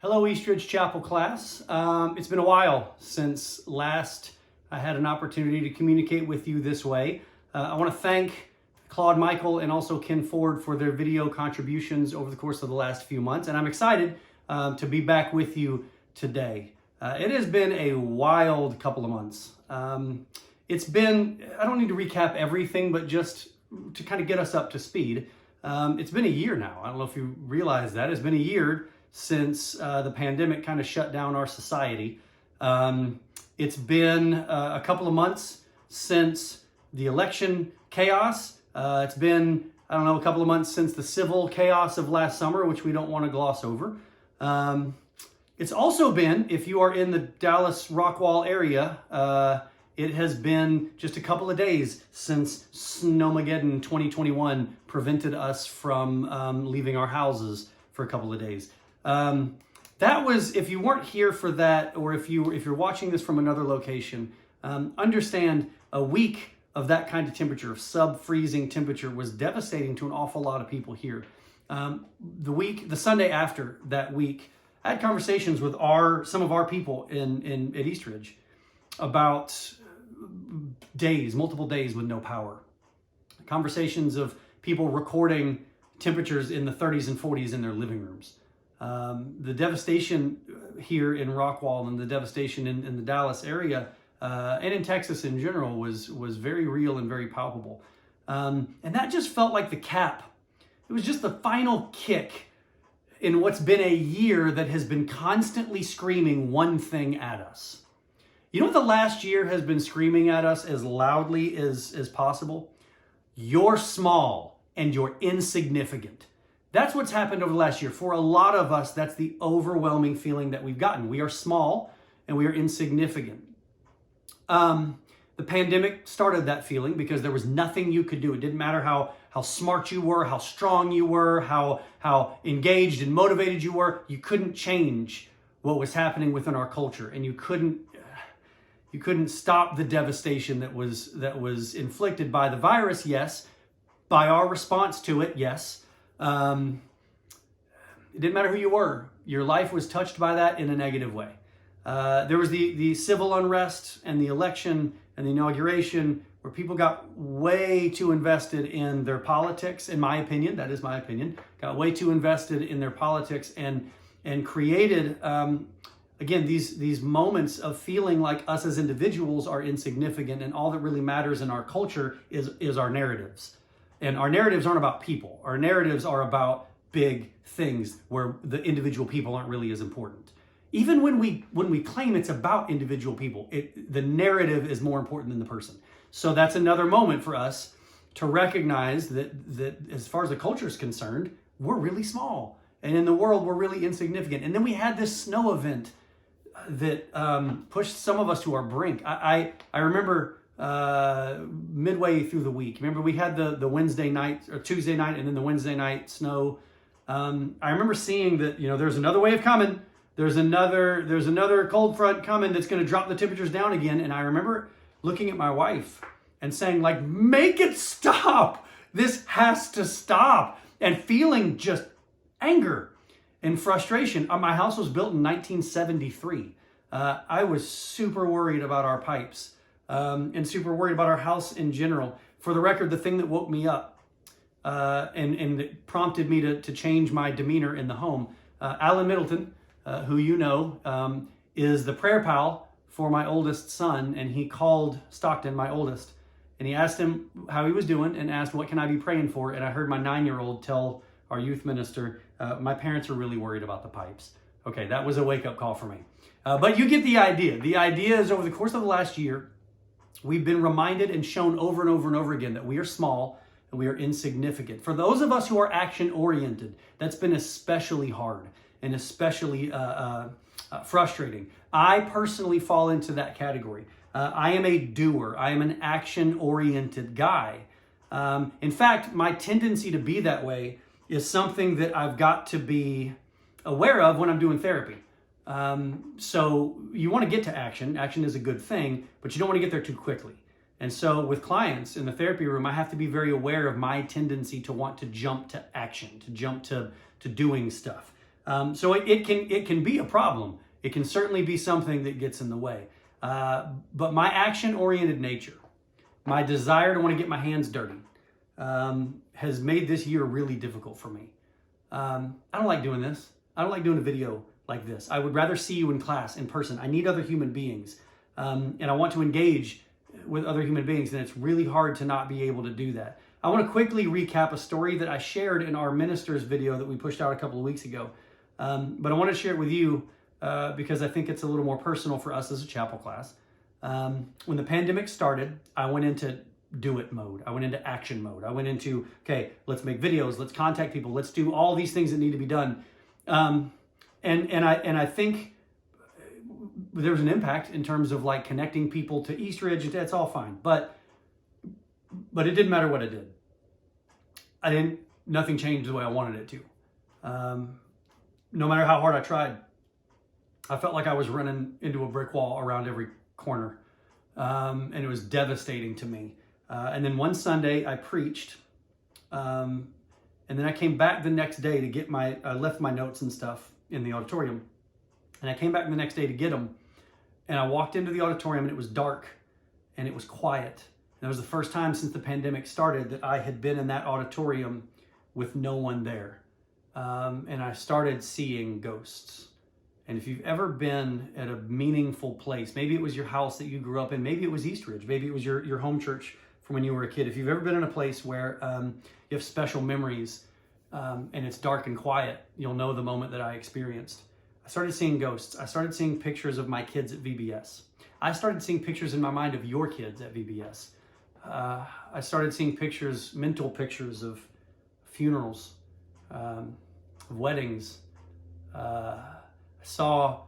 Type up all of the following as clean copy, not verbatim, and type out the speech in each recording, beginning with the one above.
Hello, Eastridge Chapel class. It's been a while since last I had an opportunity to communicate with you this way. I want to thank Claude Michael and also Ken Ford for their video contributions over the course of the last few months, and I'm excited to be back with you today. It has been a wild couple of months. It's been, I don't need to recap everything, but just to kind of get us up to speed. It's been a year now. I don't know if you realize that. It's been a year since the pandemic kind of shut down our society. It's been a couple of months since the election chaos. It's been, I don't know, a couple of months since the civil chaos of last summer, which we don't want to gloss over. It's also been, if you are in the Dallas Rockwall area, it has been just a couple of days since Snowmageddon 2021 prevented us from leaving our houses for a couple of days. That was, if you weren't here for that, or if you're watching this from another location, understand a week of that kind of temperature, of sub-freezing temperature, was devastating to an awful lot of people here. The Sunday after that week, I had conversations with some of our people at Eastridge about multiple days with no power. Conversations of people recording temperatures in the 30s and 40s in their living rooms. The devastation here in Rockwall and the devastation in the Dallas area and in Texas in general was very real and very palpable. And that just felt like the cap. It was just the final kick in what's been a year that has been constantly screaming one thing at us. You know what the last year has been screaming at us as loudly as possible? You're small and you're insignificant. That's what's happened over the last year. For a lot of us, that's the overwhelming feeling that we've gotten. We are small and we are insignificant. The pandemic started that feeling because there was nothing you could do. It didn't matter how smart you were, how strong you were, how engaged and motivated you were. You couldn't change what was happening within our culture, and you couldn't stop the devastation that was inflicted by the virus, yes, by our response to it, yes. It didn't matter who you were. Your life was touched by that in a negative way. There was the civil unrest and the election and the inauguration where people got way too invested in their politics, in my opinion, that is my opinion, got way too invested in their politics and created, again, these moments of feeling like us as individuals are insignificant, and all that really matters in our culture is our narratives. And our narratives aren't about people. Our narratives are about big things where the individual people aren't really as important. Even when we claim it's about individual people, the narrative is more important than the person. So that's another moment for us to recognize that as far as the culture is concerned, we're really small. And in the world, we're really insignificant. And then we had this snow event that pushed some of us to our brink. I remember midway through the week. Remember, we had the Wednesday night or Tuesday night and then the Wednesday night snow. I remember seeing that, there's another wave coming. There's another cold front coming that's going to drop the temperatures down again. And I remember looking at my wife and saying, like, make it stop. This has to stop. And feeling just anger and frustration. My house was built in 1973. I was super worried about our pipes. And super worried about our house in general. For the record, the thing that woke me up and that prompted me to change my demeanor in the home, Alan Middleton, who you know, is the prayer pal for my oldest son, and he called Stockton, my oldest, and he asked him how he was doing and asked, what can I be praying for? And I heard my 9-year-old tell our youth minister, my parents are really worried about the pipes. Okay, that was a wake-up call for me. But you get the idea. The idea is over the course of the last year, we've been reminded and shown over and over and over again that we are small and we are insignificant. For those of us who are action-oriented, that's been especially hard and especially frustrating. I personally fall into that category. I am a doer. I am an action-oriented guy. In fact, my tendency to be that way is something that I've got to be aware of when I'm doing therapy. So you want to get to action. Action is a good thing, but you don't want to get there too quickly. And so with clients in the therapy room, I have to be very aware of my tendency to want to jump to action, to jump to doing stuff. So it can be a problem. It can certainly be something that gets in the way. But my action-oriented nature, my desire to want to get my hands dirty, has made this year really difficult for me. I don't like doing this. I don't like doing a video like this. I would rather see you in class, in person. I need other human beings. And I want to engage with other human beings, and it's really hard to not be able to do that. I want to quickly recap a story that I shared in our ministers video that we pushed out a couple of weeks ago. But I want to share it with you because I think it's a little more personal for us as a chapel class. When the pandemic started, I went into do it mode. I went into action mode. I went into, okay, let's make videos, let's contact people, let's do all these things that need to be done. And I think there was an impact in terms of like connecting people to Eastridge. That's all fine, but it didn't matter what I did. Nothing changed the way I wanted it to. No matter how hard I tried, I felt like I was running into a brick wall around every corner. And it was devastating to me. And then one Sunday I preached, and then I came back the next day to get I left my notes and stuff in the auditorium. And I came back the next day to get them. And I walked into the auditorium and it was dark and it was quiet. And that was the first time since the pandemic started that I had been in that auditorium with no one there. And I started seeing ghosts. And if you've ever been at a meaningful place, maybe it was your house that you grew up in, maybe it was Eastridge, maybe it was your home church from when you were a kid. If you've ever been in a place where you have special memories and it's dark and quiet, you'll know the moment that I experienced. I started seeing ghosts. I started seeing pictures of my kids at VBS. I started seeing pictures in my mind of your kids at VBS. I started seeing pictures, mental pictures of funerals, of weddings. I saw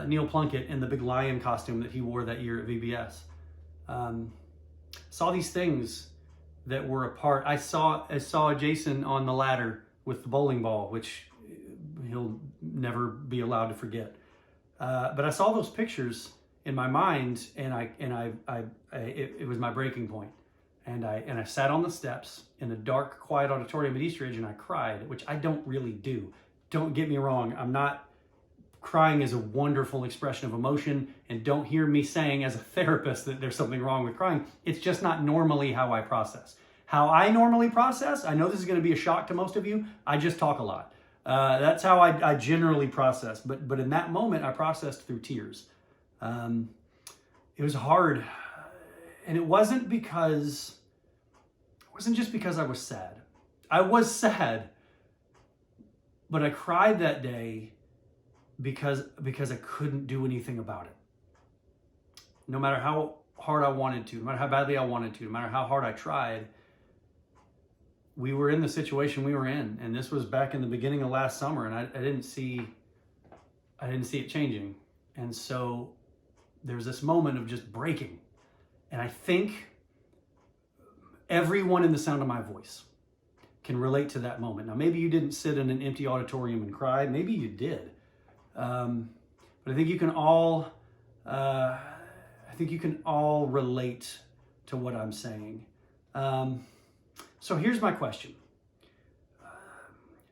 Neil Plunkett in the big lion costume that he wore that year at VBS. Saw these things that were a part. I saw Jason on the ladder with the bowling ball, which he'll never be allowed to forget. But I saw those pictures in my mind, and it was my breaking point. And I sat on the steps in a dark, quiet auditorium at Eastridge, and I cried, which I don't really do. Don't get me wrong. Crying is a wonderful expression of emotion, and don't hear me saying as a therapist that there's something wrong with crying. It's just not normally how I process. How I normally process, I know this is going to be a shock to most of you, I just talk a lot. That's how I generally process, but in that moment I processed through tears. It was hard, and it wasn't just because I was sad. I was sad, but I cried that day because I couldn't do anything about it. No matter how hard I wanted to, no matter how badly I wanted to, no matter how hard I tried, we were in the situation we were in. And this was back in the beginning of last summer, and I didn't see it changing. And so there's this moment of just breaking. And I think everyone in the sound of my voice can relate to that moment. Now, maybe you didn't sit in an empty auditorium and cry. Maybe you did. But I think you can all relate to what I'm saying. So here's my question.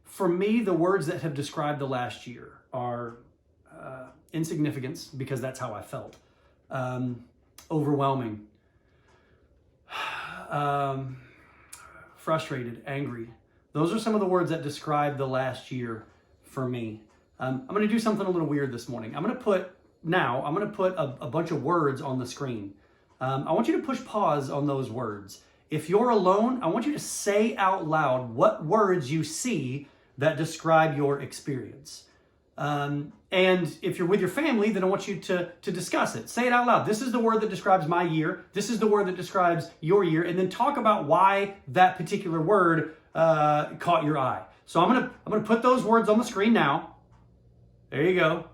For me, the words that have described the last year are insignificance, because that's how I felt. Overwhelming. Frustrated, angry. Those are some of the words that describe the last year for me. I'm going to do something a little weird this morning. I'm going to put a bunch of words on the screen. I want you to push pause on those words. If you're alone, I want you to say out loud what words you see that describe your experience. And if you're with your family, then I want you to discuss it. Say it out loud. This is the word that describes my year. This is the word that describes your year. And then talk about why that particular word caught your eye. So I'm gonna put those words on the screen now. There you go.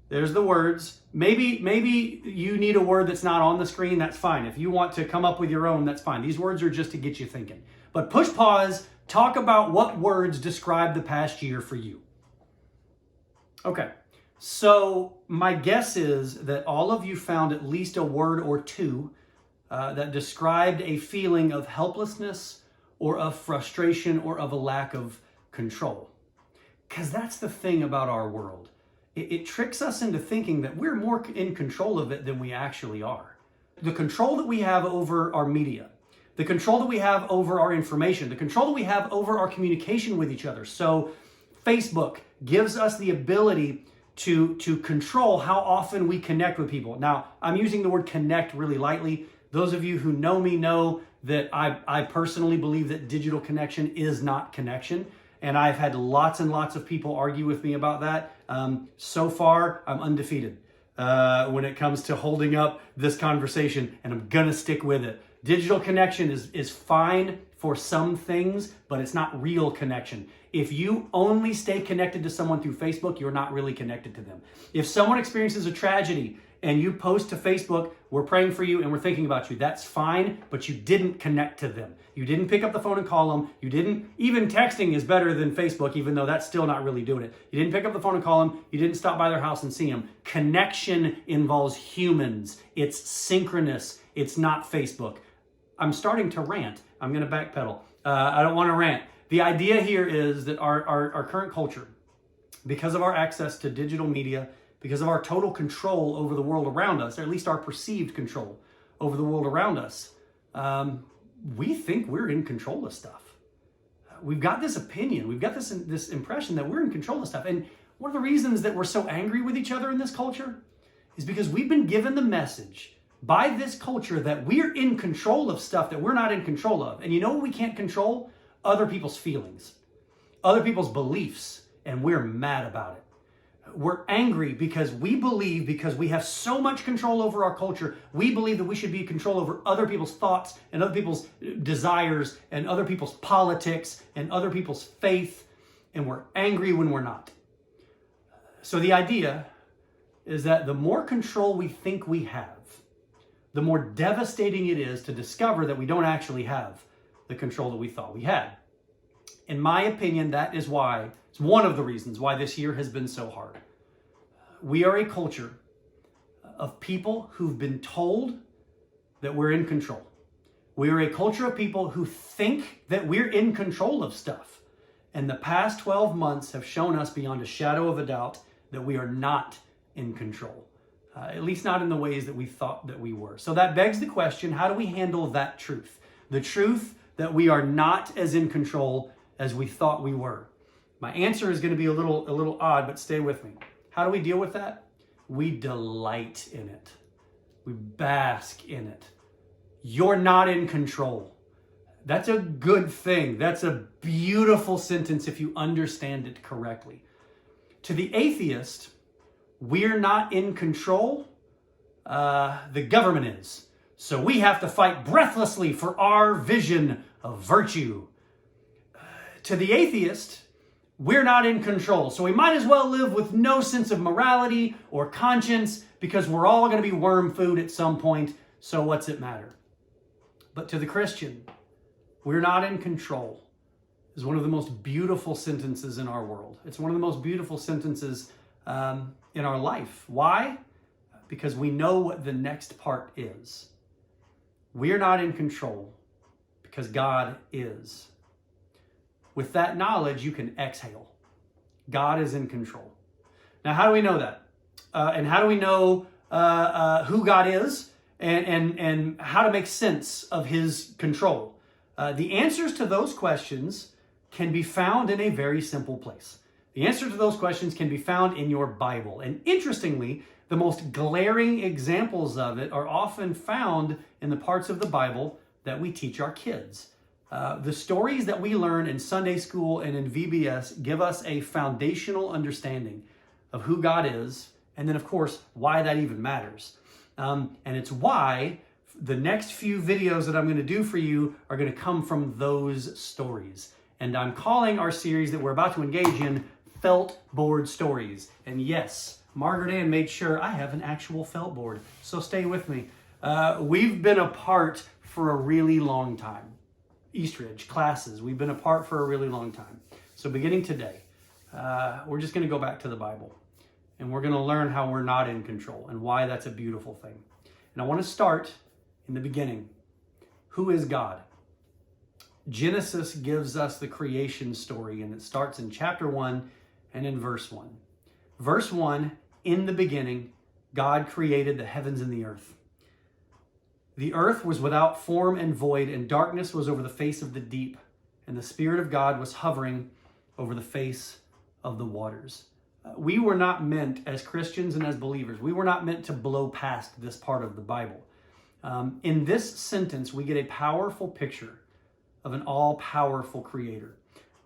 There's the words. Maybe you need a word that's not on the screen. That's fine. If you want to come up with your own, that's fine. These words are just to get you thinking. But push pause. Talk about what words describe the past year for you. Okay. So my guess is that all of you found at least a word or two that described a feeling of helplessness or of frustration or of a lack of control. Because that's the thing about our world. It tricks us into thinking that we're more in control of it than we actually are. The control that we have over our media, the control that we have over our information, the control that we have over our communication with each other. So Facebook gives us the ability to control how often we connect with people. Now, I'm using the word connect really lightly. Those of you who know me know that I personally believe that digital connection is not connection. And I've had lots and lots of people argue with me about that. So far, I'm undefeated when it comes to holding up this conversation, and I'm gonna stick with it. Digital connection is fine for some things, but it's not real connection. If you only stay connected to someone through Facebook, you're not really connected to them. If someone experiences a tragedy and you post to Facebook, we're praying for you and we're thinking about you, that's fine, but you didn't connect to them. You didn't pick up the phone and call them. You didn't, even texting is better than Facebook, even though that's still not really doing it. You didn't pick up the phone and call them. You didn't stop by their house and see them. Connection involves humans. It's synchronous. It's not Facebook. I'm starting to rant. I'm going to backpedal. I don't want to rant. The idea here is that our current culture, because of our access to digital media, because of our total control over the world around us, or at least our perceived control over the world around us, we think we're in control of stuff. We've got this opinion, we've got this impression that we're in control of stuff. And one of the reasons that we're so angry with each other in this culture is because we've been given the message by this culture that we're in control of stuff that we're not in control of. And you know what we can't control? Other people's feelings, other people's beliefs, and we're mad about it. We're angry because we believe, because we have so much control over our culture, we believe that we should be in control over other people's thoughts and other people's desires and other people's politics and other people's faith, and we're angry when we're not. So the idea is that the more control we think we have, the more devastating it is to discover that we don't actually have the control that we thought we had. In my opinion, that is why, it's one of the reasons why this year has been so hard. We are a culture of people who've been told that we're in control. We are a culture of people who think that we're in control of stuff. And the past 12 months have shown us beyond a shadow of a doubt that we are not in control. At least not in the ways that we thought that we were. So that begs the question, how do we handle that truth? The truth that we are not as in control as we thought we were. My answer is going to be a little odd, but stay with me. How do we deal with that? We delight in it. We bask in it. You're not in control. That's a good thing. That's a beautiful sentence if you understand it correctly. To the atheist, we're not in control. The government is. So we have to fight breathlessly for our vision of virtue. To the atheist, we're not in control. So we might as well live with no sense of morality or conscience because we're all going to be worm food at some point. So what's it matter? But to the Christian, we're not in control is one of the most beautiful sentences in our world. It's one of the most beautiful sentences in our life. Why? Because we know what the next part is. We're not in control because God is. With that knowledge, you can exhale. God is in control. Now, how do we know that? And how do we know who God is and how to make sense of his control? The answers to those questions can be found in a very simple place. The answer to those questions can be found in your Bible. And interestingly, the most glaring examples of it are often found in the parts of the Bible that we teach our kids. The stories that we learn in Sunday school and in VBS give us a foundational understanding of who God is, and then, of course, why that even matters. And it's why the next few videos that I'm going to do for you are going to come from those stories. And I'm calling our series that we're about to engage in Felt Board Stories. And yes, Margaret Ann made sure I have an actual felt board, so stay with me. We've been apart for a really long time. Eastridge classes, we've been apart for a really long time. So beginning today, we're just going to go back to the Bible, and we're going to learn how we're not in control and why that's a beautiful thing. And I want to start in the beginning. Who is God? Genesis gives us the creation story, and it starts in chapter 1, and in verse 1. Verse 1, in the beginning, God created the heavens and the earth. The earth was without form and void, and darkness was over the face of the deep, and the Spirit of God was hovering over the face of the waters. We were not meant, as Christians and as believers, we were not meant to blow past this part of the Bible. In this sentence, we get a powerful picture of an all-powerful creator.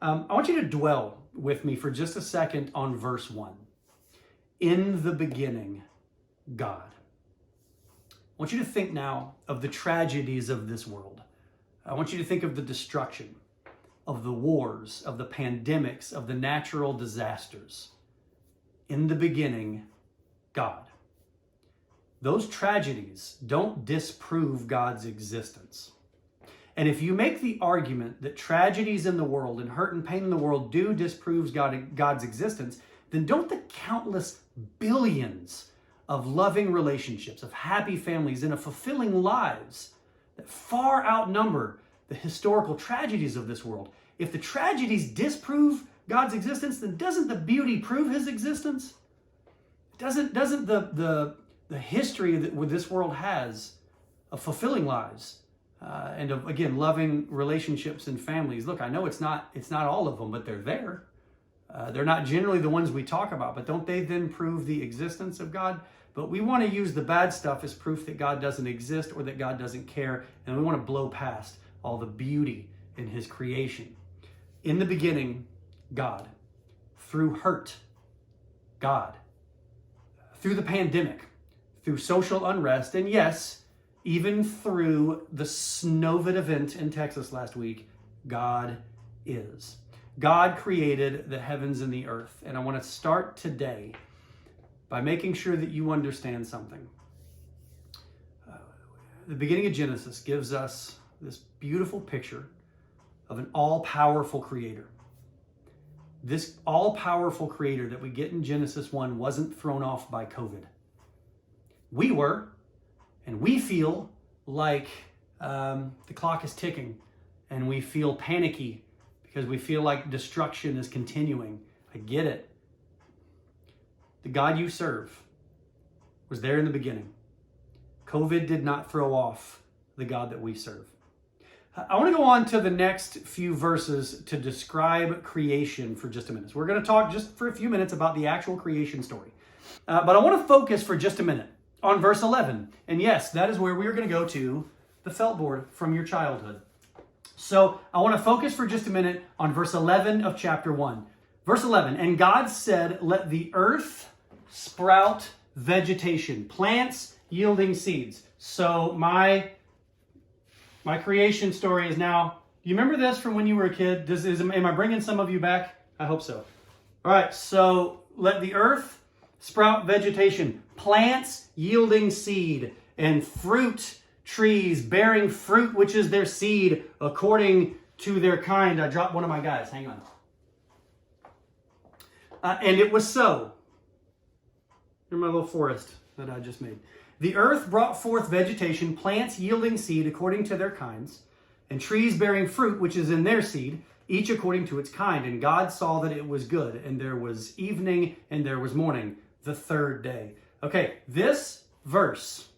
I want you to dwell with me for just a second on verse 1. In the beginning, God. I want you to think now of the tragedies of this world. I want you to think of the destruction, of the wars, of the pandemics, of the natural disasters. In the beginning, God. Those tragedies don't disprove God's existence. And if you make the argument that tragedies in the world and hurt and pain in the world do disprove God's existence, then don't the countless billions of loving relationships, of happy families, and of fulfilling lives that far outnumber the historical tragedies of this world, if the tragedies disprove God's existence, then doesn't the beauty prove his existence? Doesn't the history that this world has of fulfilling lives and of, again, loving relationships and families. Look, I know it's not all of them, but they're there. They're not generally the ones we talk about, but don't they then prove the existence of God? But we want to use the bad stuff as proof that God doesn't exist or that God doesn't care, and we want to blow past all the beauty in his creation. In the beginning, God. Through hurt, God. Through the pandemic, through social unrest, and yes, even through the Snowvid event in Texas last week, God is. God created the heavens and the earth. And I want to start today by making sure that you understand something. The beginning of Genesis gives us this beautiful picture of an all-powerful creator. This all-powerful creator that we get in Genesis 1 wasn't thrown off by COVID. We were, and we feel like the clock is ticking, and we feel panicky because we feel like destruction is continuing. I get it. The God you serve was there in the beginning. COVID did not throw off the God that we serve. I want to go on to the next few verses to describe creation for just a minute. So we're going to talk just for a few minutes about the actual creation story. But I want to focus for just a minute on verse 11. And yes, that is where we are going to go to the felt board from your childhood. So I want to focus for just a minute on verse 11 of chapter 1. Verse 11, and God said, let the earth sprout vegetation, plants yielding seeds. So my creation story is now, do you remember this from when you were a kid? Am I bringing some of you back? I hope so. All right, so let the earth sprout vegetation, plants yielding seed, and fruit trees bearing fruit, which is their seed, according to their kind. I dropped one of my guys. Hang on. And it was so. Here's my little forest that I just made. The earth brought forth vegetation, plants yielding seed according to their kinds, and trees bearing fruit, which is in their seed, each according to its kind. And God saw that it was good, and there was evening and there was morning, the third day. Okay, this verse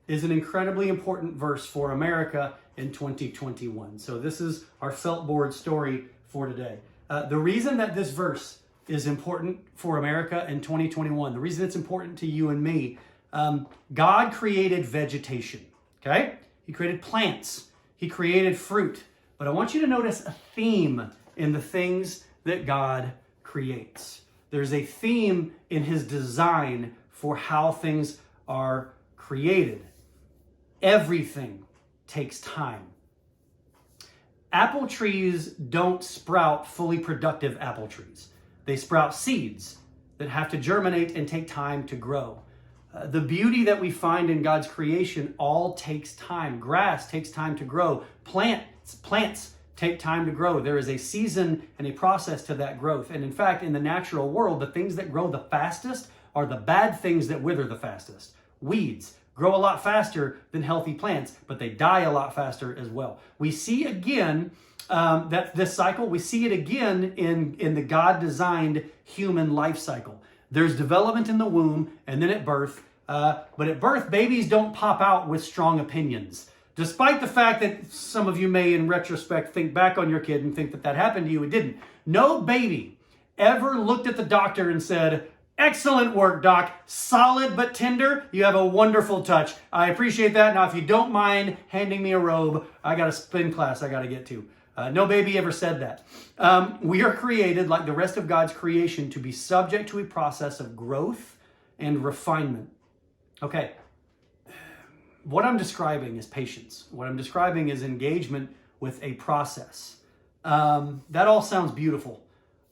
is an incredibly important verse for America in 2021. So this is our felt board story for today. The reason that this verse is important for America in 2021, the reason it's important to you and me, God created vegetation, okay? He created plants. He created fruit. But I want you to notice a theme in the things that God creates. There's a theme in his design for how things are created. Everything takes time. Apple trees don't sprout fully productive apple trees. They sprout seeds that have to germinate and take time to grow. The beauty that we find in God's creation all takes time. Grass takes time to grow. Plants take time to grow. There is a season and a process to that growth. And in fact, in the natural world, the things that grow the fastest are the bad things that wither the fastest. Weeds grow a lot faster than healthy plants, but they die a lot faster as well. We see again that this cycle, we see it again in the God-designed human life cycle. There's development in the womb and then at birth. But at birth, babies don't pop out with strong opinions. Despite the fact that some of you may, in retrospect, think back on your kid and think that that happened to you, it didn't. No baby ever looked at the doctor and said, "Excellent work, doc. Solid but tender. You have a wonderful touch. I appreciate that. Now, if you don't mind handing me a robe, I got a spin class I got to get to." No baby ever said that. We are created, like the rest of God's creation, to be subject to a process of growth and refinement. Okay, what I'm describing is patience. What I'm describing is engagement with a process. That all sounds beautiful,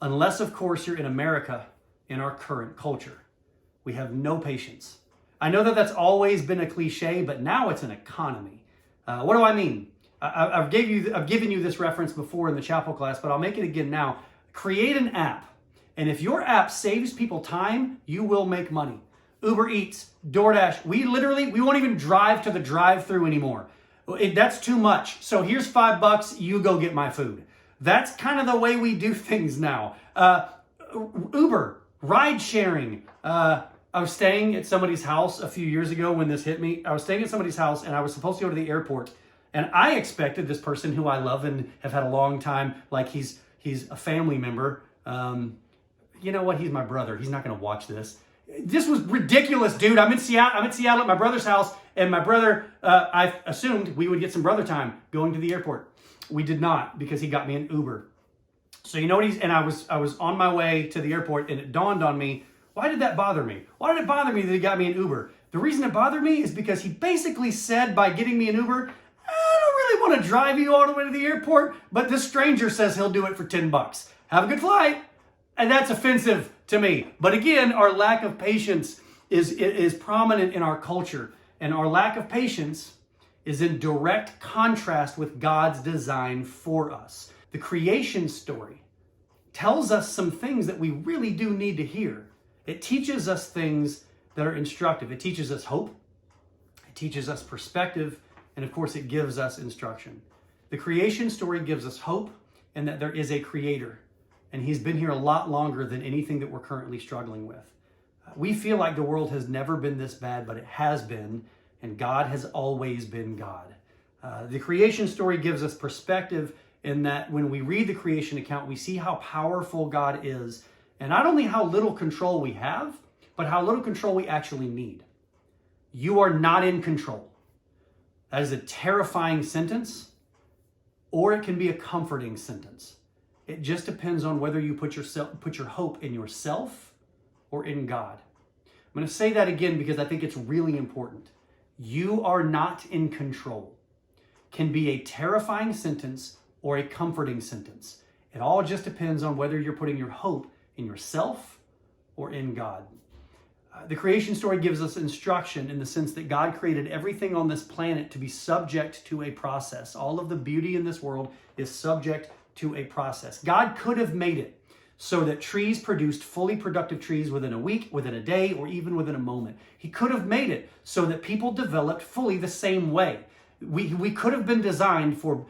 unless, of course, you're in America in our current culture. We have no patience. I know that that's always been a cliche, but now it's an economy. What do I mean? I've given you this reference before in the chapel class, but I'll make it again now. Create an app, and if your app saves people time, you will make money. Uber Eats, DoorDash, we won't even drive to the drive-thru anymore. That's too much. So here's $5, you go get my food. That's kind of the way we do things now. Uber, ride sharing. I was staying at somebody's house a few years ago when this hit me. I was staying at somebody's house and I was supposed to go to the airport. And I expected this person who I love and have had a long time, like he's a family member. You know what? He's my brother. He's not going to watch this. This was ridiculous, dude. I'm in Seattle at my brother's house, and my brother, I assumed we would get some brother time going to the airport. We did not, because he got me an Uber. So you know what I was on my way to the airport, and it dawned on me, why did that bother me? Why did it bother me that he got me an Uber? The reason it bothered me is because he basically said by getting me an Uber, I don't really want to drive you all the way to the airport, but this stranger says he'll do it for $10. Have a good flight. And that's offensive to me. But again, our lack of patience is prominent in our culture. And our lack of patience is in direct contrast with God's design for us. The creation story tells us some things that we really do need to hear. It teaches us things that are instructive. It teaches us hope. It teaches us perspective. And of course, it gives us instruction. The creation story gives us hope and that there is a creator. And he's been here a lot longer than anything that we're currently struggling with. We feel like the world has never been this bad, but it has been, and God has always been God. The creation story gives us perspective in that when we read the creation account, we see how powerful God is, and not only how little control we have, but how little control we actually need. You are not in control. That is a terrifying sentence, or it can be a comforting sentence. It just depends on whether you put your hope in yourself or in God. I'm going to say that again because I think it's really important. You are not in control. Can be a terrifying sentence or a comforting sentence. It all just depends on whether you're putting your hope in yourself or in God. The creation story gives us instruction in the sense that God created everything on this planet to be subject to a process. All of the beauty in this world is subject to a process. God could have made it so that trees produced fully productive trees within a week, within a day, or even within a moment. He could have made it so that people developed fully the same way. We could have been designed for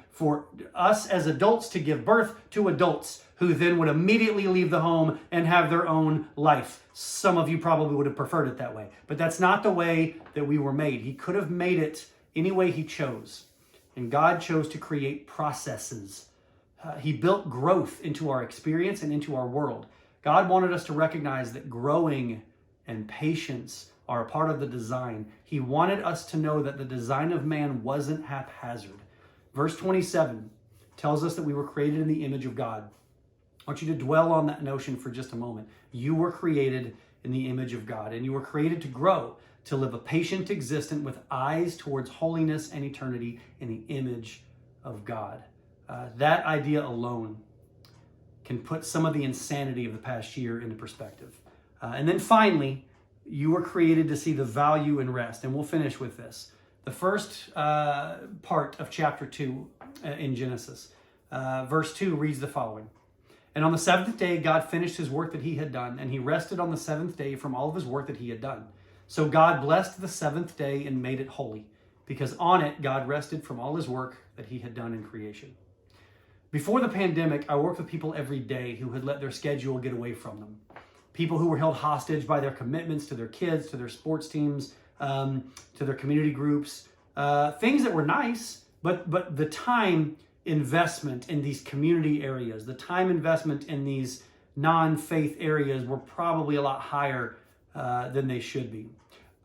us as adults to give birth to adults who then would immediately leave the home and have their own life. Some of you probably would have preferred it that way, but that's not the way that we were made. He could have made it any way he chose, and God chose to create processes. He built growth into our experience and into our world. God wanted us to recognize that growing and patience are a part of the design. He wanted us to know that the design of man wasn't haphazard. Verse 27 tells us that we were created in the image of God. I want you to dwell on that notion for just a moment. You were created in the image of God, and you were created to grow, to live a patient existence with eyes towards holiness and eternity in the image of God. That idea alone can put some of the insanity of the past year into perspective. And then finally, you were created to see the value in rest. And we'll finish with this. The first part of chapter 2 in Genesis, verse 2 reads the following. And on the seventh day, God finished his work that he had done, and he rested on the seventh day from all of his work that he had done. So God blessed the seventh day and made it holy, because on it God rested from all his work that he had done in creation. Before the pandemic, I worked with people every day who had let their schedule get away from them. People who were held hostage by their commitments to their kids, to their sports teams, to their community groups, things that were nice, but the time investment in these community areas, the time investment in these non-faith areas were probably a lot higher than they should be.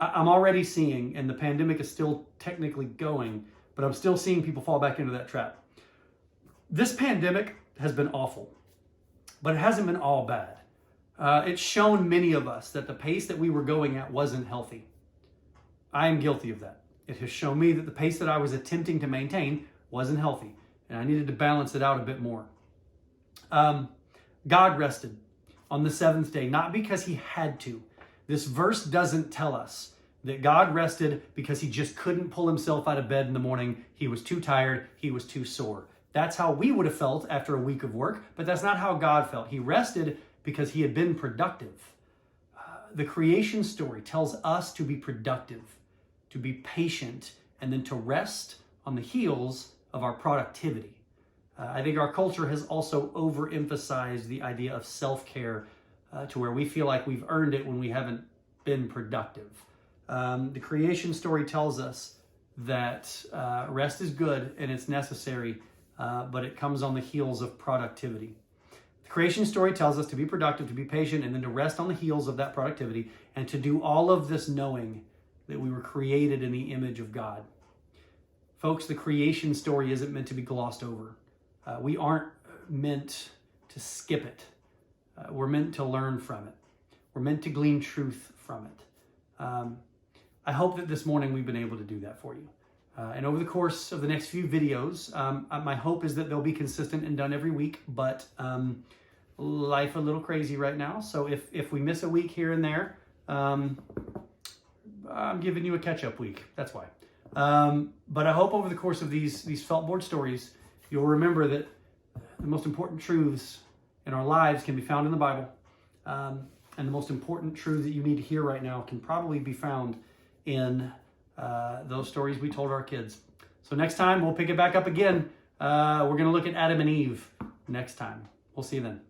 I'm already seeing, and the pandemic is still technically going, but I'm still seeing people fall back into that trap. This pandemic has been awful, but it hasn't been all bad. It's shown many of us that the pace that we were going at wasn't healthy. I am guilty of that. It has shown me that the pace that I was attempting to maintain wasn't healthy, and I needed to balance it out a bit more. God rested on the seventh day, not because he had to. This verse doesn't tell us that God rested because he just couldn't pull himself out of bed in the morning. He was too tired. He was too sore. That's how we would have felt after a week of work, but that's not how God felt. He rested because he had been productive. The creation story tells us to be productive, to be patient, and then to rest on the heels of our productivity. I think our culture has also overemphasized the idea of self-care to where we feel like we've earned it when we haven't been productive. The creation story tells us that rest is good and it's necessary, but it comes on the heels of productivity. The creation story tells us to be productive, to be patient, and then to rest on the heels of that productivity, and to do all of this knowing that we were created in the image of God. Folks, the creation story isn't meant to be glossed over. We aren't meant to skip it. We're meant to learn from it. We're meant to glean truth from it. I hope that this morning we've been able to do that for you. And over the course of the next few videos, my hope is that they'll be consistent and done every week, but life a little crazy right now. So if we miss a week here and there, I'm giving you a catch-up week. That's why. But I hope over the course of these felt board stories, you'll remember that the most important truths in our lives can be found in the Bible. And the most important truth that you need to hear right now can probably be found in those stories we told our kids. So next time, we'll pick it back up again. We're going to look at Adam and Eve next time. We'll see you then.